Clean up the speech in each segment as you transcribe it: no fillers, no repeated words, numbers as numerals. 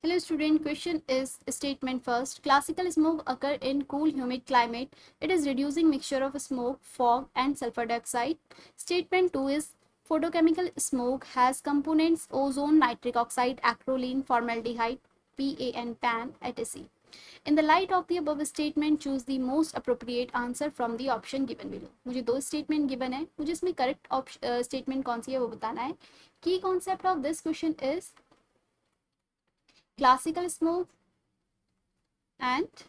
Hello student, question is statement first. Classical smoke occur in cool humid climate. It is reducing mixture of smoke, fog and sulfur dioxide. Statement 2 is photochemical smoke has components ozone, nitric oxide, acrolein, formaldehyde, PAN, etc. In the light of the above statement, choose the most appropriate answer from the option given below. मुझे दो statement given है, मुझे इसमें correct statement कौन सी है वो बताना है. Key concept of this question is classical smoke and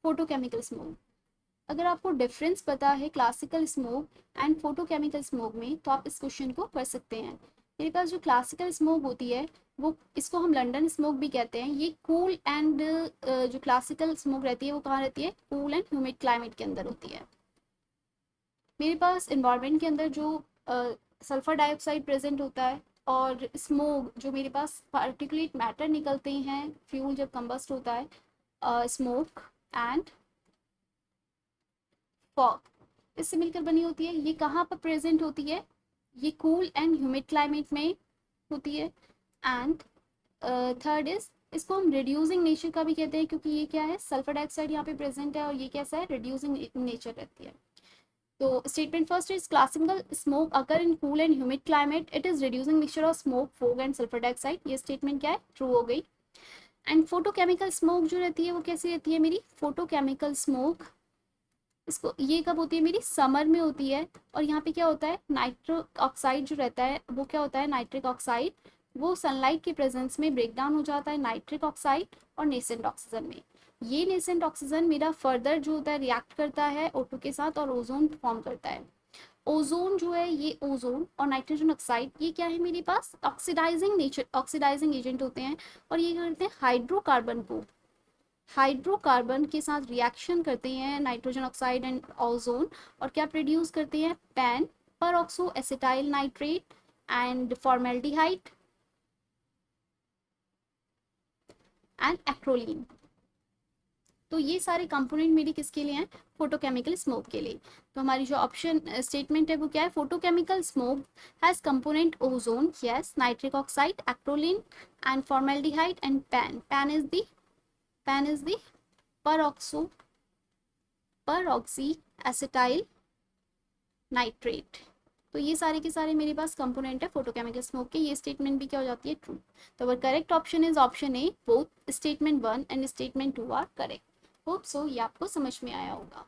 photochemical smoke. अगर आपको डिफरेंस पता है classical smoke and photochemical smoke में तो आप इस क्वेश्चन को कर सकते हैं. मेरे पास जो क्लासिकल स्मोक होती है वो इसको हम लंदन स्मोक भी कहते हैं. ये कूल एंड जो क्लासिकल स्मोक रहती है वो कहाँ रहती है? कूल एंड ह्यूमिड क्लाइमेट के अंदर होती है. मेरे पास इन्वायरमेंट के अंदर जो सल्फर डाइऑक्साइड प्रेजेंट होता है और स्मोक जो मेरे पास पार्टिकुलेट मैटर निकलते हैं फ्यूल जब कंबस्ट होता है, स्मोक एंड फॉग, इससे मिलकर बनी होती है. ये कहाँ पर प्रेजेंट होती है? ये कूल एंड ह्यूमिड क्लाइमेट में होती है. एंड थर्ड इज इसको हम रिड्यूसिंग नेचर का भी कहते हैं क्योंकि ये क्या है? सल्फर डाइऑक्साइड यहाँ पे प्रेजेंट है और ये कैसा है? रिड्यूसिंग नेचर रहती है. तो statement first is classical smoke occur in cool and humid climate. It is reducing mixture of smoke, fog and sulphur dioxide. ये स्टेटमेंट क्या है? ट्रू हो गई. एंड फोटोकेमिकल स्मोक जो रहती है वो कैसी रहती है मेरी? फोटोकेमिकल स्मोक इसको ये कब होती है मेरी? समर में होती है. और यहाँ पे क्या होता है? नाइट्रिक ऑक्साइड जो रहता है वो क्या होता है? नाइट्रिक ऑक्साइड वो सनलाइट के प्रेजेंस में ब्रेक डाउन हो जाता है नाइट्रिक ऑक्साइड और नेसेंट ऑक्सीजन में. ये नेसेंट ऑक्सीजन मेरा फर्दर जो होता है रिएक्ट करता है O2 के साथ और ओजोन फॉर्म करता है. ओजोन जो है ये ओजोन और नाइट्रोजन ऑक्साइड ये क्या है मेरे पास? ऑक्सीडाइजिंग एजेंट होते हैं और ये करते हैं हाइड्रोकार्बन के साथ रिएक्शन करते हैं नाइट्रोजन ऑक्साइड एंड ओजोन और क्या प्रोड्यूस करते हैं? पैन पर oxo acetyl nitrate and formaldehyde and acrolein. तो ये सारे कंपोनेंट मेरी किसके लिए हैं? फोटोकेमिकल स्मोक के लिए. तो हमारी जो ऑप्शन स्टेटमेंट है वो क्या है? Photochemical smoke has component ozone, yes, nitric oxide, acrolein and formaldehyde and pan is the परऑक्सी acetyl nitrate. तो ये सारे के सारे मेरे पास कंपोनेंट है फोटोकेमिकल स्मोक के. ये स्टेटमेंट भी क्या हो जाती है? ट्रू. तो our correct option is option A. Both statement 1 and statement 2 are correct. Hope so ये आपको समझ में आया होगा.